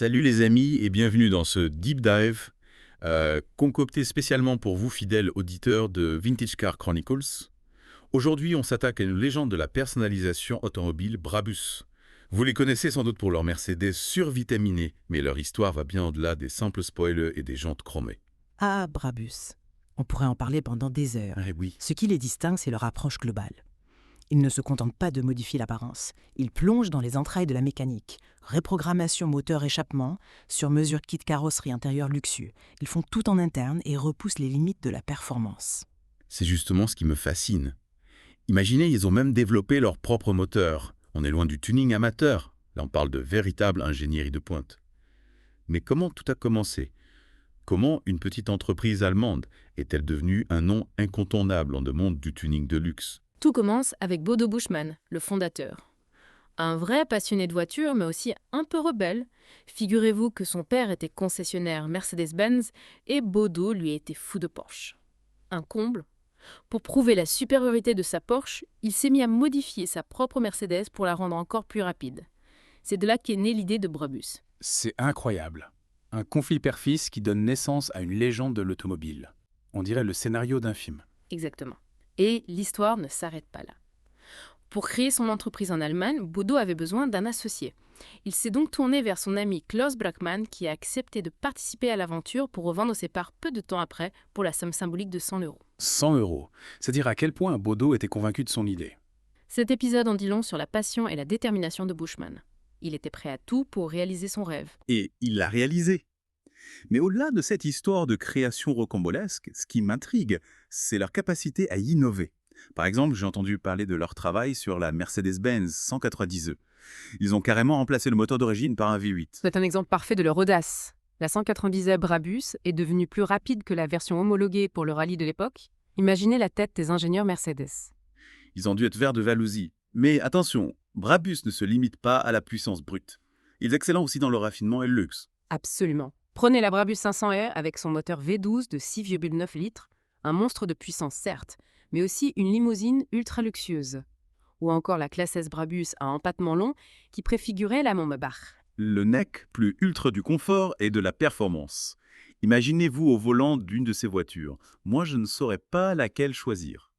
Salut les amis et bienvenue dans ce Deep Dive concocté spécialement pour vous fidèles auditeurs de Vintage Car Chronicles. Aujourd'hui, on s'attaque à une légende de la personnalisation automobile, Brabus. Vous les connaissez sans doute pour leur Mercedes survitaminée, mais leur histoire va bien au-delà des simples spoilers et des jantes chromées. Ah, Brabus. On pourrait en parler pendant des heures. Eh oui, Ce qui les distingue, c'est leur approche globale. Ils ne se contentent pas de modifier l'apparence. Ils plongent dans les entrailles de la mécanique. Reprogrammation moteur-échappement, sur-mesure kit carrosserie intérieure luxueux. Ils font tout en interne et repoussent les limites de la performance. c'est justement ce qui me fascine. Imaginez, ils ont même développé leur propre moteur. On est loin du tuning amateur. Là, on parle de véritable ingénierie de pointe. Mais comment tout a commencé ? Comment une petite entreprise allemande est-elle devenue un nom incontournable en monde du tuning de luxe ? Tout commence avec Bodo Buschmann, le fondateur. Un vrai passionné de voitures, mais aussi un peu rebelle. Figurez-vous que son père était concessionnaire Mercedes-Benz et Bodo lui était fou de Porsche. Un comble. Pour prouver la supériorité de sa Porsche, il s'est mis à modifier sa propre Mercedes pour la rendre encore plus rapide. C'est de là qu'est née l'idée de Brabus. C'est incroyable. Un conflit père-fils qui donne naissance à une légende de l'automobile. On dirait le scénario d'un film. Exactement. Et l'histoire ne s'arrête pas là. Pour créer son entreprise en Allemagne, Bodo avait besoin d'un associé. Il s'est donc tourné vers son ami Klaus Brackmann qui a accepté de participer à l'aventure pour revendre ses parts peu de temps après pour la somme symbolique de 100 €. 100 €. C'est dire à quel point Bodo était convaincu de son idée. Cet épisode en dit long sur la passion et la détermination de Buschmann. Il était prêt à tout pour réaliser son rêve. Et il l'a réalisé. Mais au-delà de cette histoire de création rocambolesque, ce qui m'intrigue, c'est leur capacité à innover. Par exemple, j'ai entendu parler de leur travail sur la Mercedes-Benz 190e. Ils ont carrément remplacé le moteur d'origine par un V8. C'est un exemple parfait de leur audace. La 190 Brabus est devenue plus rapide que la version homologuée pour le rallye de l'époque. Imaginez la tête des ingénieurs Mercedes. Ils ont dû être verts de jalousie. Mais attention, Brabus ne se limite pas à la puissance brute. Ils excellent aussi dans le raffinement et le luxe. Absolument. Prenez la Brabus 500R avec son moteur V12 de 6,9 litres, un monstre de puissance certes, mais aussi une limousine ultra luxueuse. Ou encore la classe S Brabus à empattement long qui préfigurait la Montbach. Le NEC plus ultra du confort et de la performance. Imaginez-vous au volant d'une de ces voitures. Moi, je ne saurais pas laquelle choisir.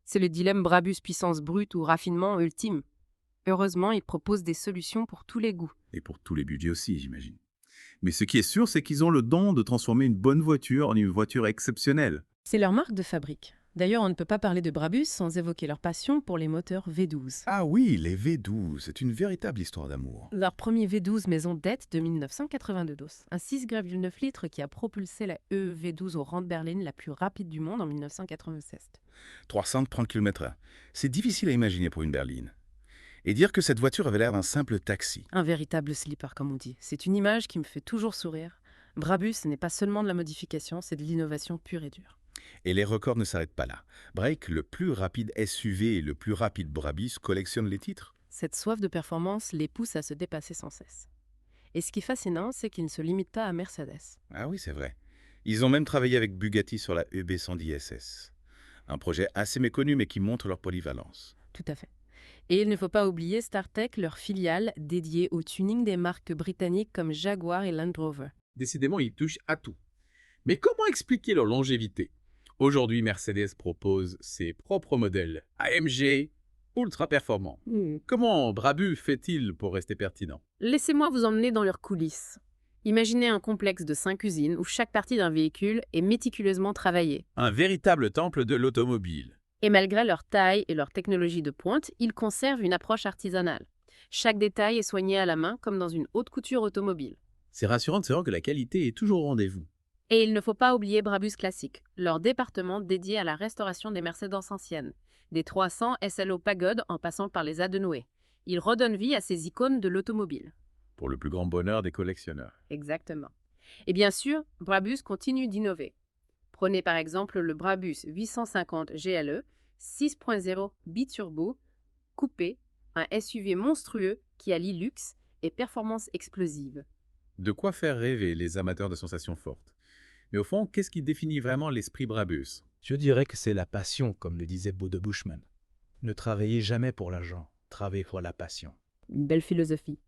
C'est le dilemme Brabus puissance brute ou raffinement ultime. Heureusement, il propose des solutions pour tous les goûts. Et pour tous les budgets aussi, j'imagine. Mais ce qui est sûr, c'est qu'ils ont le don de transformer une bonne voiture en une voiture exceptionnelle. C'est leur marque de fabrique. D'ailleurs, on ne peut pas parler de Brabus sans évoquer leur passion pour les moteurs V12. Ah oui, les V12, c'est une véritable histoire d'amour. Leur premier V12 maison date de 1982, un 6,9 litres qui a propulsé la EV12 au rang de berline la plus rapide du monde en 1996. 330 km/h. C'est difficile à imaginer pour une berline. Et dire que cette voiture avait l'air d'un simple taxi. Un véritable slipper, comme on dit. C'est une image qui me fait toujours sourire. Brabus, ce n'est pas seulement de la modification, c'est de l'innovation pure et dure. Et les records ne s'arrêtent pas là. Break, le plus rapide SUV et le plus rapide Brabus, collectionne les titres. Cette soif de performance les pousse à se dépasser sans cesse. Et ce qui est fascinant, c'est qu'ils ne se limitent pas à Mercedes. Ah oui, c'est vrai. Ils ont même travaillé avec Bugatti sur la EB110 SS. Un projet assez méconnu mais qui montre leur polyvalence. Tout à fait. Et il ne faut pas oublier StarTech, leur filiale dédiée au tuning des marques britanniques comme Jaguar et Land Rover. Décidément, ils touchent à tout. Mais comment expliquer leur longévité ? Aujourd'hui, Mercedes propose ses propres modèles AMG ultra performants. Comment Brabus fait-il pour rester pertinent ? Laissez-moi vous emmener dans leurs coulisses. Imaginez un complexe de 5 usines où chaque partie d'un véhicule est méticuleusement travaillée. Un véritable temple de l'automobile. Et malgré leur taille et leur technologie de pointe, ils conservent une approche artisanale. Chaque détail est soigné à la main comme dans une haute couture automobile. C'est rassurant de savoir que la qualité est toujours au rendez-vous. Et il ne faut pas oublier Brabus Classic, leur département dédié à la restauration des Mercedes anciennes, des 300 SLO Pagode en passant par les Adenoé. Ils redonnent vie à ces icônes de l'automobile. Pour le plus grand bonheur des collectionneurs. Exactement. Et bien sûr, Brabus continue d'innover. Prenez par exemple le Brabus 850 GLE 6.0 biturbo coupé, un SUV monstrueux qui allie luxe et performance explosive. De quoi faire rêver les amateurs de sensations fortes. Mais au fond, qu'est-ce qui définit vraiment l'esprit Brabus ? Je dirais que c'est la passion, comme le disait Bodo Buschmann. Ne travaillez jamais pour l'argent, travaillez pour la passion. Une belle philosophie.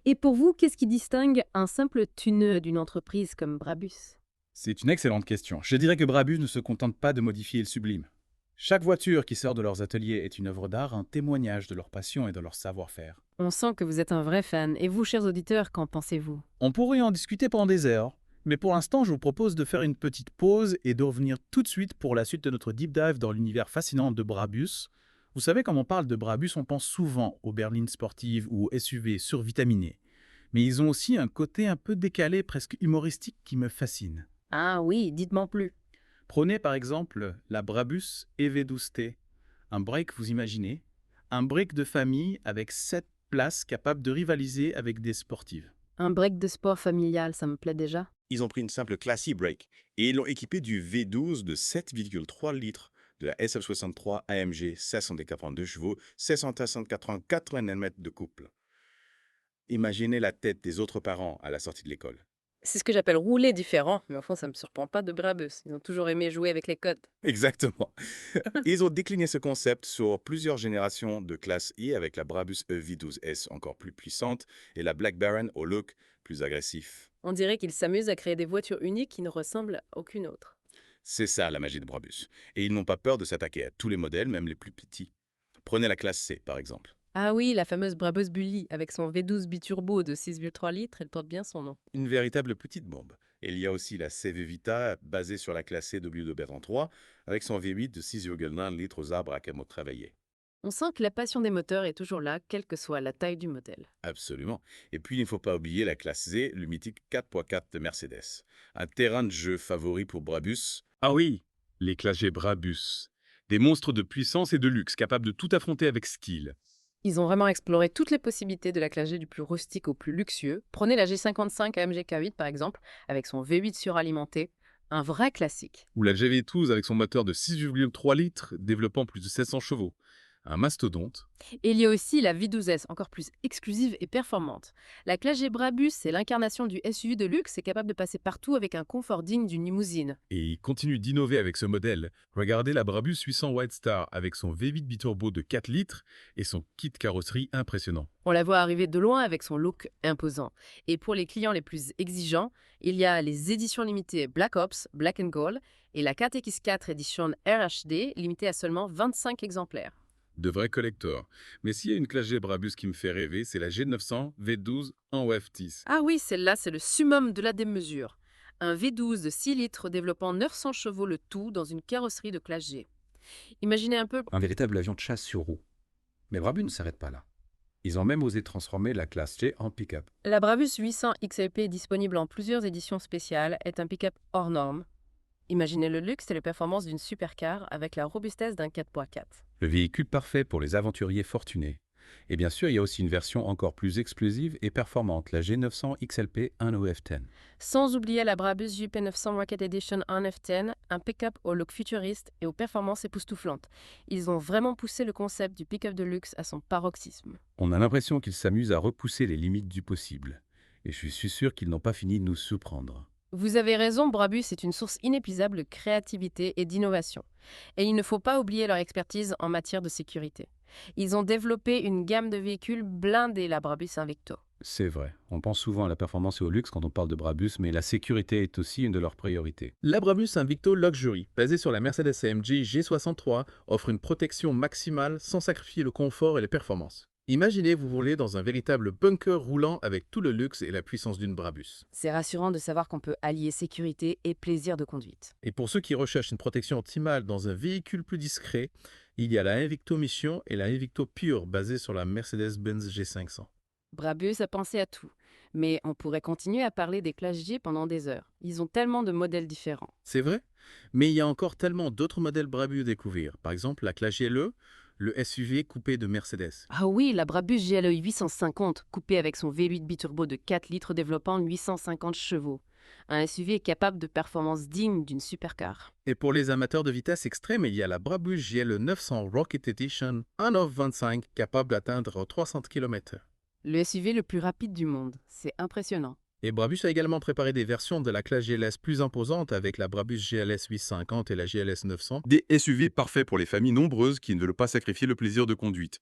Et pour vous, qu'est-ce qui distingue un simple tuneux d'une entreprise comme Brabus? C'est une excellente question. Je dirais que Brabus ne se contente pas de modifier le sublime. Chaque voiture qui sort de leurs ateliers est une œuvre d'art, un témoignage de leur passion et de leur savoir-faire. On sent que vous êtes un vrai fan. Et vous, chers auditeurs, qu'en pensez-vous? On pourrait en discuter pendant des heures, mais pour l'instant, je vous propose de faire une petite pause et de revenir tout de suite pour la suite de notre deep dive dans l'univers fascinant de Brabus. Vous savez, quand on parle de Brabus, on pense souvent aux berlines sportives ou aux SUV survitaminés. Mais ils ont aussi un côté un peu décalé, presque humoristique, qui me fascine. Ah oui, dites-moi plus. Prenez par exemple la Brabus EV12T, un break, vous imaginez, un break de famille avec 7 places capables de rivaliser avec des sportives. Un break de sport familial, ça me plaît déjà. Ils ont pris une simple Classy Break et ils l'ont équipé du V12 de 7,3 litres de la SF63 AMG 742 chevaux, 784 Nm de couple. Imaginez la tête des autres parents à la sortie de l'école. C'est ce que j'appelle rouler différent, mais au fond, ça me surprend pas de Brabus. Ils ont toujours aimé jouer avec les codes. Exactement. Ils ont décliné ce concept sur plusieurs générations de classe I avec la Brabus EV12S encore plus puissante et la Black Baron au look plus agressif. On dirait qu'ils s'amusent à créer des voitures uniques qui ne ressemblent à aucune autre. C'est ça la magie de Brabus. Et ils n'ont pas peur de s'attaquer à tous les modèles, même les plus petits. Prenez la classe C par exemple. Ah oui, la fameuse Brabus Bully, avec son V12 biturbo de 6,3 litres, elle porte bien son nom. Une véritable petite bombe. Et il y a aussi la CV Vita, basée sur la classe CW de Bertrand 3, avec son V8 de 6,9 litres aux arbres à camo travaillé. On sent que la passion des moteurs est toujours là, quelle que soit la taille du modèle. Absolument. Et puis, il ne faut pas oublier la classe Z, le mythique 4x4 de Mercedes. Un terrain de jeu favori pour Brabus. Ah oui, les classes G Brabus. Des monstres de puissance et de luxe capables de tout affronter avec skill. Ils ont vraiment exploré toutes les possibilités de la classe G du plus rustique au plus luxueux. Prenez la G55 AMG K8 par exemple, avec son V8 suralimenté, un vrai classique. Ou la GV12 avec son moteur de 6,3 litres développant plus de 700 chevaux. Un mastodonte. Et il y a aussi la V12S, encore plus exclusive et performante. La classe G Brabus, c'est l'incarnation du SUV de luxe et capable de passer partout avec un confort digne d'une limousine. Et il continue d'innover avec ce modèle. Regardez la Brabus 800 White Star avec son V8 biturbo de 4 litres et son kit carrosserie impressionnant. On la voit arriver de loin avec son look imposant. Et pour les clients les plus exigeants, il y a les éditions limitées Black Ops, Black and Gold et la 4X4 édition RHD limitée à seulement 25 exemplaires. De vrais collecteurs. Mais s'il y a une classe G Brabus qui me fait rêver, c'est la G900 V12 en WEF10. Ah oui, celle-là, c'est le summum de la démesure. Un V12 de 6 litres développant 900 chevaux le tout dans une carrosserie de classe G. Imaginez un peu... Un véritable avion de chasse sur roue. Mais Brabus ne s'arrête pas là. Ils ont même osé transformer la classe G en pick-up. La Brabus 800 XLP, disponible en plusieurs éditions spéciales, est un pick-up hors norme. Imaginez le luxe et les performances d'une supercar avec la robustesse d'un 4x4. Le véhicule parfait pour les aventuriers fortunés. Et bien sûr, il y a aussi une version encore plus exclusive et performante, la G900 XLP 1OF10. Sans oublier la Brabus JP900 Rocket Edition 1F10, un pick-up au look futuriste et aux performances époustouflantes. Ils ont vraiment poussé le concept du pick-up de luxe à son paroxysme. On a l'impression qu'ils s'amusent à repousser les limites du possible. Et je suis sûr qu'ils n'ont pas fini de nous surprendre. Vous avez raison, Brabus est une source inépuisable de créativité et d'innovation. Et il ne faut pas oublier leur expertise en matière de sécurité. Ils ont développé une gamme de véhicules blindés, la Brabus Invicto. C'est vrai, on pense souvent à la performance et au luxe quand on parle de Brabus, mais la sécurité est aussi une de leurs priorités. La Brabus Invicto Luxury, basée sur la Mercedes AMG G63, offre une protection maximale sans sacrifier le confort et les performances. Imaginez vous rouler dans un véritable bunker roulant avec tout le luxe et la puissance d'une Brabus. C'est rassurant de savoir qu'on peut allier sécurité et plaisir de conduite. Et pour ceux qui recherchent une protection optimale dans un véhicule plus discret, il y a la Invicto Mission et la Invicto Pure basée sur la Mercedes-Benz G500. Brabus a pensé à tout. Mais on pourrait continuer à parler des classes G pendant des heures. Ils ont tellement de modèles différents. C'est vrai, mais il y a encore tellement d'autres modèles Brabus à découvrir. Par exemple, la classe GLE, le SUV coupé de Mercedes. Ah oui, la Brabus GLE 850, coupée avec son V8 biturbo de 4 litres développant 850 chevaux. Un SUV capable de performances dignes d'une supercar. Et pour les amateurs de vitesse extrême, il y a la Brabus GLE 900 Rocket Edition 1.25 capable d'atteindre 300 km/h. Le SUV le plus rapide du monde. C'est impressionnant. Et Brabus a également préparé des versions de la classe GLS plus imposantes avec la Brabus GLS 850 et la GLS 900. Des SUV parfaits pour les familles nombreuses qui ne veulent pas sacrifier le plaisir de conduite.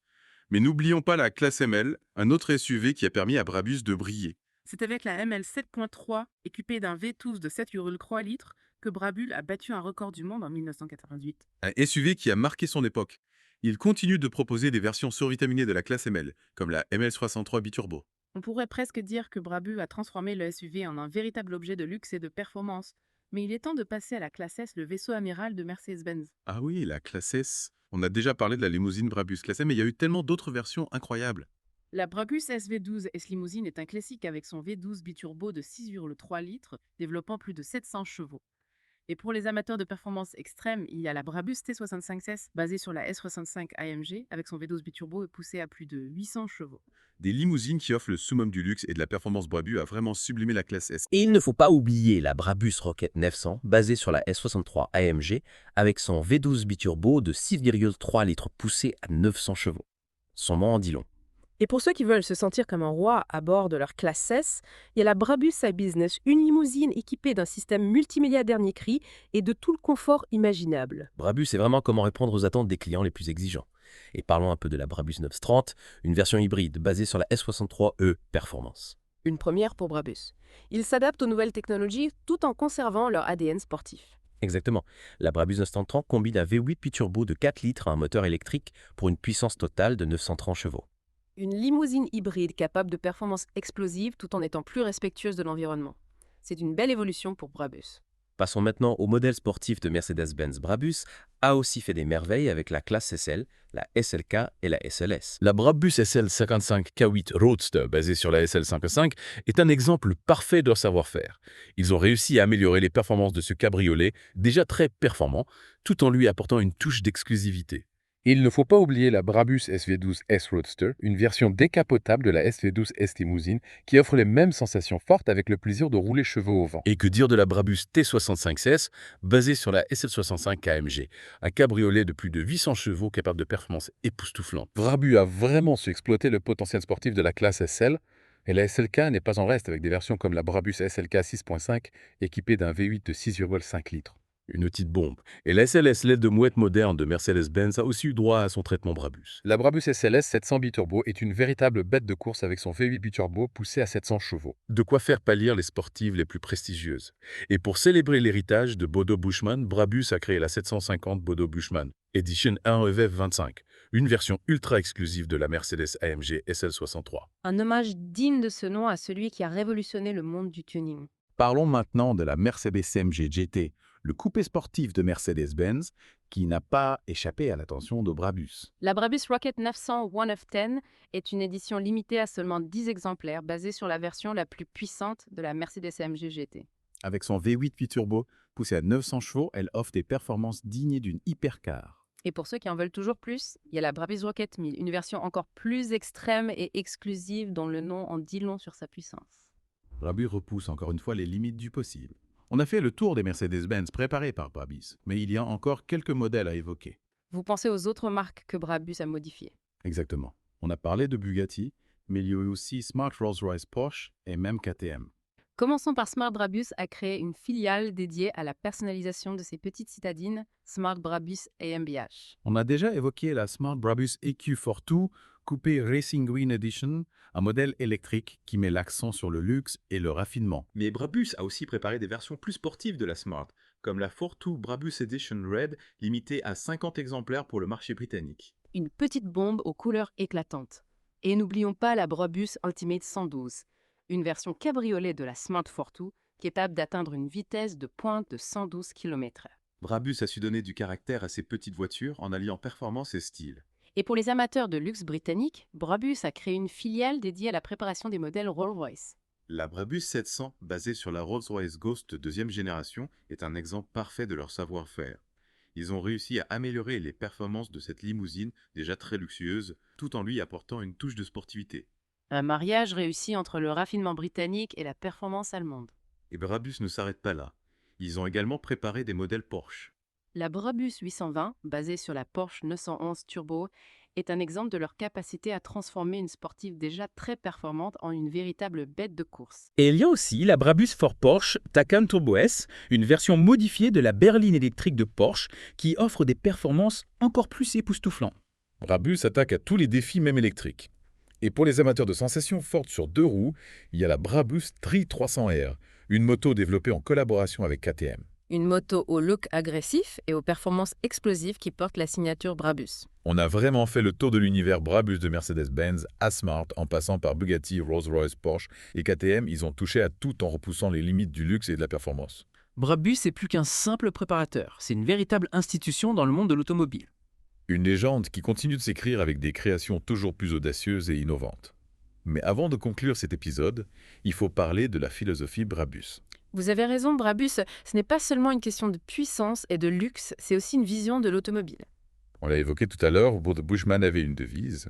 Mais n'oublions pas la classe ML, un autre SUV qui a permis à Brabus de briller. C'est avec la ML 7.3, équipée d'un V12 de 7,3 litres, que Brabus a battu un record du monde en 1988. Un SUV qui a marqué son époque. Il continue de proposer des versions survitaminées de la classe ML, comme la ML63 biturbo. On pourrait presque dire que Brabus a transformé le SUV en un véritable objet de luxe et de performance. Mais il est temps de passer à la classe S, le vaisseau amiral de Mercedes-Benz. Ah oui, la classe S. On a déjà parlé de la limousine Brabus classe M, mais il y a eu tellement d'autres versions incroyables. La Brabus SV12 S Limousine est un classique avec son V12 biturbo de 6,3 litres, développant plus de 700 chevaux. Et pour les amateurs de performance extrême, il y a la Brabus T65S, basée sur la S65 AMG, avec son V12 biturbo poussé à plus de 800 chevaux. Des limousines qui offrent le summum du luxe et de la performance. Brabus a vraiment sublimé la classe S. Et il ne faut pas oublier la Brabus Rocket 900, basée sur la S63 AMG, avec son V12 biturbo de 6,3 litres poussé à 900 chevaux. Son nom en dit long. Et pour ceux qui veulent se sentir comme un roi à bord de leur classe S, il y a la Brabus iBusiness, une limousine équipée d'un système multimédia dernier cri et de tout le confort imaginable. Brabus sait vraiment comment répondre aux attentes des clients les plus exigeants. Et parlons un peu de la Brabus 930, une version hybride basée sur la S63E Performance. Une première pour Brabus. Ils s'adaptent aux nouvelles technologies tout en conservant leur ADN sportif. Exactement. La Brabus 930 combine un V8 biturbo de 4 litres à un moteur électrique pour une puissance totale de 930 chevaux. Une limousine hybride capable de performances explosives tout en étant plus respectueuse de l'environnement. C'est une belle évolution pour Brabus. Passons maintenant au modèle sportif de Mercedes-Benz. Brabus a aussi fait des merveilles avec la classe SL, la SLK et la SLS. La Brabus SL55 K8 Roadster, basée sur la SL55, est un exemple parfait de leur savoir-faire. Ils ont réussi à améliorer les performances de ce cabriolet, déjà très performant, tout en lui apportant une touche d'exclusivité. Et il ne faut pas oublier la Brabus SV12 S Roadster, une version décapotable de la SV12 S Limousine qui offre les mêmes sensations fortes avec le plaisir de rouler chevaux au vent. Et que dire de la Brabus T65S, basée sur la SL65 AMG, un cabriolet de plus de 800 chevaux capable de performances époustouflantes. Brabus a vraiment su exploiter le potentiel sportif de la classe SL, et la SLK n'est pas en reste avec des versions comme la Brabus SLK 6.5 équipée d'un V8 de 6,5 litres. Une petite bombe. Et la SLS LED de mouette moderne de Mercedes-Benz a aussi eu droit à son traitement Brabus. La Brabus SLS 700 biturbo est une véritable bête de course avec son V8 biturbo poussé à 700 chevaux. De quoi faire pâlir les sportives les plus prestigieuses. Et pour célébrer l'héritage de Bodo Bushman, Brabus a créé la 750 Bodo Bushman, Edition 1EV25, une version ultra exclusive de la Mercedes AMG SL63. Un hommage digne de ce nom à celui qui a révolutionné le monde du tuning. Parlons maintenant de la Mercedes AMG GT, le coupé sportif de Mercedes-Benz qui n'a pas échappé à l'attention de Brabus. La Brabus Rocket 900 One of 10 est une édition limitée à seulement 10 exemplaires basée sur la version la plus puissante de la Mercedes AMG GT. Avec son V8 biturbo poussé à 900 chevaux, elle offre des performances dignes d'une hypercar. Et pour ceux qui en veulent toujours plus, il y a la Brabus Rocket 1000, une version encore plus extrême et exclusive dont le nom en dit long sur sa puissance. Brabus repousse encore une fois les limites du possible. On a fait le tour des Mercedes-Benz préparés par Brabus, mais il y a encore quelques modèles à évoquer. Vous pensez aux autres marques que Brabus a modifiées. Exactement. On a parlé de Bugatti, mais il y a eu aussi Smart Rolls-Royce Porsche et même KTM. Commençons par Smart Brabus a créé une filiale dédiée à la personnalisation de ses petites citadines, Smart Brabus AMBH. On a déjà évoqué la Smart Brabus EQ42 Coupé Racing Green Edition, un modèle électrique qui met l'accent sur le luxe et le raffinement. Mais Brabus a aussi préparé des versions plus sportives de la Smart, comme la 42 Brabus Edition Red, limitée à 50 exemplaires pour le marché britannique. Une petite bombe aux couleurs éclatantes. Et n'oublions pas la Brabus Ultimate 112, une version cabriolet de la Smart 42 capable d'atteindre une vitesse de pointe de 112 km/h. Brabus a su donner du caractère à ses petites voitures en alliant performance et style. Et pour les amateurs de luxe britannique, Brabus a créé une filiale dédiée à la préparation des modèles Rolls-Royce. La Brabus 700, basée sur la Rolls-Royce Ghost deuxième génération, est un exemple parfait de leur savoir-faire. Ils ont réussi à améliorer les performances de cette limousine déjà très luxueuse, tout en lui apportant une touche de sportivité. Un mariage réussi entre le raffinement britannique et la performance allemande. Et Brabus ne s'arrête pas là. Ils ont également préparé des modèles Porsche. La Brabus 820, basée sur la Porsche 911 Turbo, est un exemple de leur capacité à transformer une sportive déjà très performante en une véritable bête de course. Et il y a aussi la Brabus for Porsche Taycan Turbo S, une version modifiée de la berline électrique de Porsche qui offre des performances encore plus époustouflantes. Brabus attaque à tous les défis, même électriques. Et pour les amateurs de sensations fortes sur 2 roues, il y a la Brabus Tri 300R, une moto développée en collaboration avec KTM. Une moto au look agressif et aux performances explosives qui porte la signature Brabus. On a vraiment fait le tour de l'univers Brabus de Mercedes-Benz à Smart, en passant par Bugatti, Rolls-Royce, Porsche et KTM. Ils ont touché à tout en repoussant les limites du luxe et de la performance. Brabus n'est plus qu'un simple préparateur, c'est une véritable institution dans le monde de l'automobile. Une légende qui continue de s'écrire avec des créations toujours plus audacieuses et innovantes. Mais avant de conclure cet épisode, il faut parler de la philosophie Brabus. Vous avez raison, Brabus, ce n'est pas seulement une question de puissance et de luxe, c'est aussi une vision de l'automobile. On l'a évoqué tout à l'heure, Bodo Bushman avait une devise.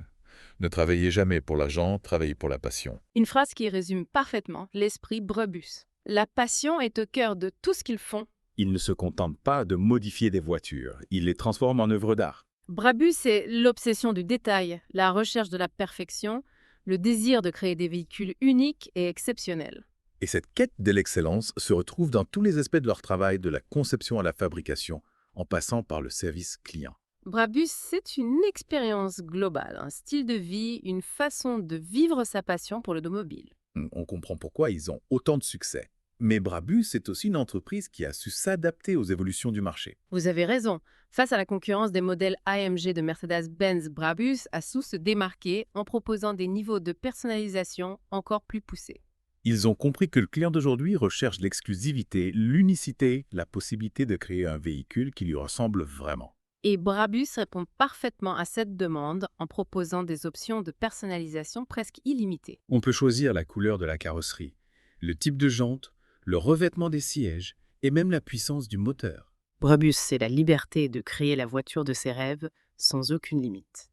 Ne travaillez jamais pour l'argent, travaillez pour la passion. Une phrase qui résume parfaitement l'esprit Brabus. La passion est au cœur de tout ce qu'ils font. Ils ne se contentent pas de modifier des voitures, ils les transforment en œuvres d'art. Brabus, c'est l'obsession du détail, la recherche de la perfection, le désir de créer des véhicules uniques et exceptionnels. Et cette quête de l'excellence se retrouve dans tous les aspects de leur travail, de la conception à la fabrication, en passant par le service client. Brabus, c'est une expérience globale, un style de vie, une façon de vivre sa passion pour l'automobile. On comprend pourquoi ils ont autant de succès. Mais Brabus est aussi une entreprise qui a su s'adapter aux évolutions du marché. Vous avez raison. Face à la concurrence des modèles AMG de Mercedes-Benz, Brabus a su se démarquer en proposant des niveaux de personnalisation encore plus poussés. Ils ont compris que le client d'aujourd'hui recherche l'exclusivité, l'unicité, la possibilité de créer un véhicule qui lui ressemble vraiment. Et Brabus répond parfaitement à cette demande en proposant des options de personnalisation presque illimitées. On peut choisir la couleur de la carrosserie, le type de jante, le revêtement des sièges et même la puissance du moteur. Brabus, c'est la liberté de créer la voiture de ses rêves sans aucune limite.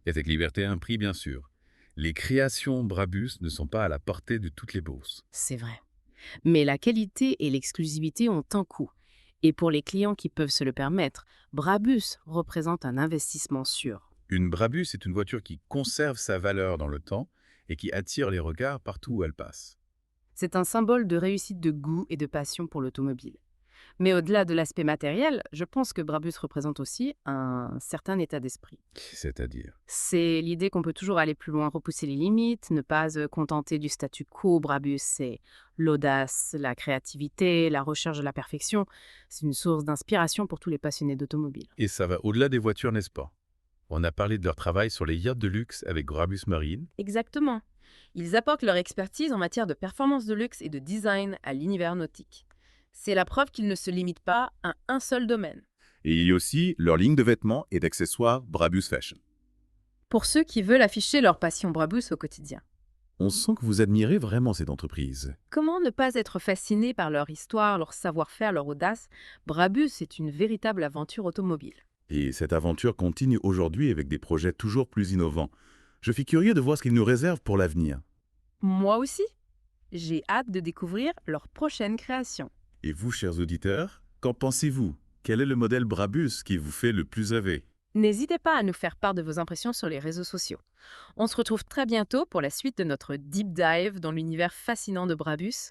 Et cette liberté a un prix, bien sûr. Les créations Brabus ne sont pas à la portée de toutes les bourses. C'est vrai. Mais la qualité et l'exclusivité ont un coût. Et pour les clients qui peuvent se le permettre, Brabus représente un investissement sûr. Une Brabus est une voiture qui conserve sa valeur dans le temps et qui attire les regards partout où elle passe. C'est un symbole de réussite de goût et de passion pour l'automobile. Mais au-delà de l'aspect matériel, je pense que Brabus représente aussi un certain état d'esprit. C'est-à-dire? C'est l'idée qu'on peut toujours aller plus loin, repousser les limites, ne pas se contenter du statu quo. Brabus, c'est l'audace, la créativité, la recherche de la perfection. C'est une source d'inspiration pour tous les passionnés d'automobile. Et ça va au-delà des voitures, n'est-ce pas? On a parlé de leur travail sur les yachts de luxe avec Brabus Marine. Exactement. Ils apportent leur expertise en matière de performance de luxe et de design à l'univers nautique. C'est la preuve qu'ils ne se limitent pas à un seul domaine. Et il y a aussi leur ligne de vêtements et d'accessoires Brabus Fashion. Pour ceux qui veulent afficher leur passion Brabus au quotidien. On sent que vous admirez vraiment cette entreprise. Comment ne pas être fasciné par leur histoire, leur savoir-faire, leur audace? Brabus est une véritable aventure automobile. Et cette aventure continue aujourd'hui avec des projets toujours plus innovants. Je suis curieux de voir ce qu'ils nous réservent pour l'avenir. Moi aussi. J'ai hâte de découvrir leur prochaine création. Et vous, chers auditeurs, qu'en pensez-vous? Quel est le modèle Brabus qui vous fait le plus rêver? N'hésitez pas à nous faire part de vos impressions sur les réseaux sociaux. On se retrouve très bientôt pour la suite de notre deep dive dans l'univers fascinant de Brabus.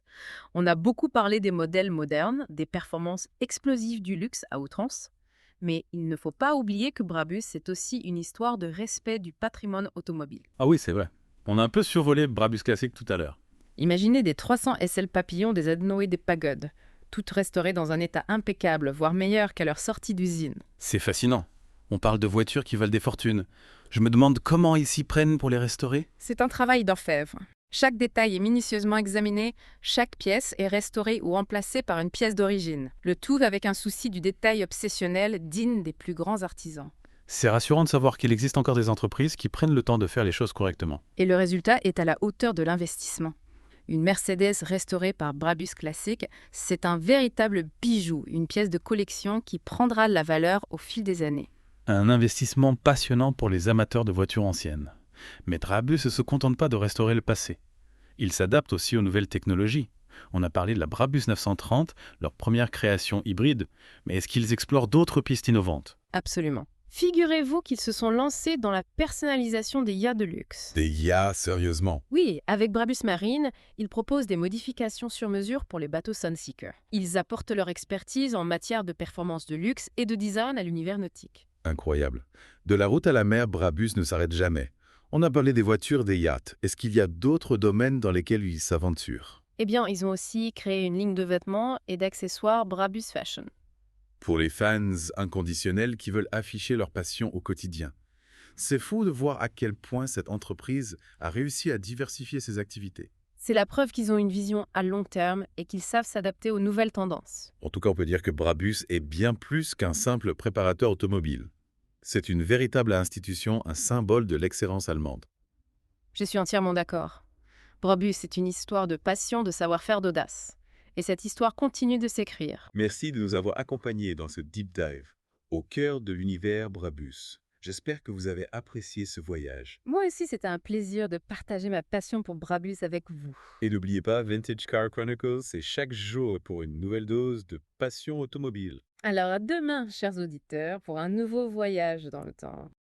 On a beaucoup parlé des modèles modernes, des performances explosives du luxe à outrance. Mais il ne faut pas oublier que Brabus, c'est aussi une histoire de respect du patrimoine automobile. Ah oui, c'est vrai. On a un peu survolé Brabus classique tout à l'heure. Imaginez des 300 SL Papillon des Adnoé des Pagodes, toutes restaurées dans un état impeccable, voire meilleur qu'à leur sortie d'usine. C'est fascinant. On parle de voitures qui valent des fortunes. Je me demande comment ils s'y prennent pour les restaurer. C'est un travail d'orfèvre. Chaque détail est minutieusement examiné, chaque pièce est restaurée ou remplacée par une pièce d'origine. Le tout avec un souci du détail obsessionnel digne des plus grands artisans. C'est rassurant de savoir qu'il existe encore des entreprises qui prennent le temps de faire les choses correctement. Et le résultat est à la hauteur de l'investissement. Une Mercedes restaurée par Brabus Classic, c'est un véritable bijou, une pièce de collection qui prendra de la valeur au fil des années. Un investissement passionnant pour les amateurs de voitures anciennes. Mais Brabus ne se contente pas de restaurer le passé. Il s'adapte aussi aux nouvelles technologies. On a parlé de la Brabus 930, leur première création hybride, mais est-ce qu'ils explorent d'autres pistes innovantes? Absolument. Figurez-vous qu'ils se sont lancés dans la personnalisation des yachts de luxe. Des yachts, sérieusement? Oui, avec Brabus Marine, ils proposent des modifications sur mesure pour les bateaux Sunseeker. Ils apportent leur expertise en matière de performance de luxe et de design à l'univers nautique. Incroyable. De la route à la mer, Brabus ne s'arrête jamais. On a parlé des voitures, des yachts. Est-ce qu'il y a d'autres domaines dans lesquels ils s'aventurent? Eh bien, ils ont aussi créé une ligne de vêtements et d'accessoires Brabus Fashion. Pour les fans inconditionnels qui veulent afficher leur passion au quotidien. C'est fou de voir à quel point cette entreprise a réussi à diversifier ses activités. C'est la preuve qu'ils ont une vision à long terme et qu'ils savent s'adapter aux nouvelles tendances. En tout cas, on peut dire que Brabus est bien plus qu'un simple préparateur automobile. C'est une véritable institution, un symbole de l'excellence allemande. Je suis entièrement d'accord. Brabus est une histoire de passion, de savoir-faire, d'audace. Et cette histoire continue de s'écrire. Merci de nous avoir accompagnés dans ce deep dive, au cœur de l'univers Brabus. J'espère que vous avez apprécié ce voyage. Moi aussi, c'était un plaisir de partager ma passion pour Brabus avec vous. Et n'oubliez pas, Vintage Car Chronicles, c'est chaque jour pour une nouvelle dose de passion automobile. Alors à demain, chers auditeurs, pour un nouveau voyage dans le temps.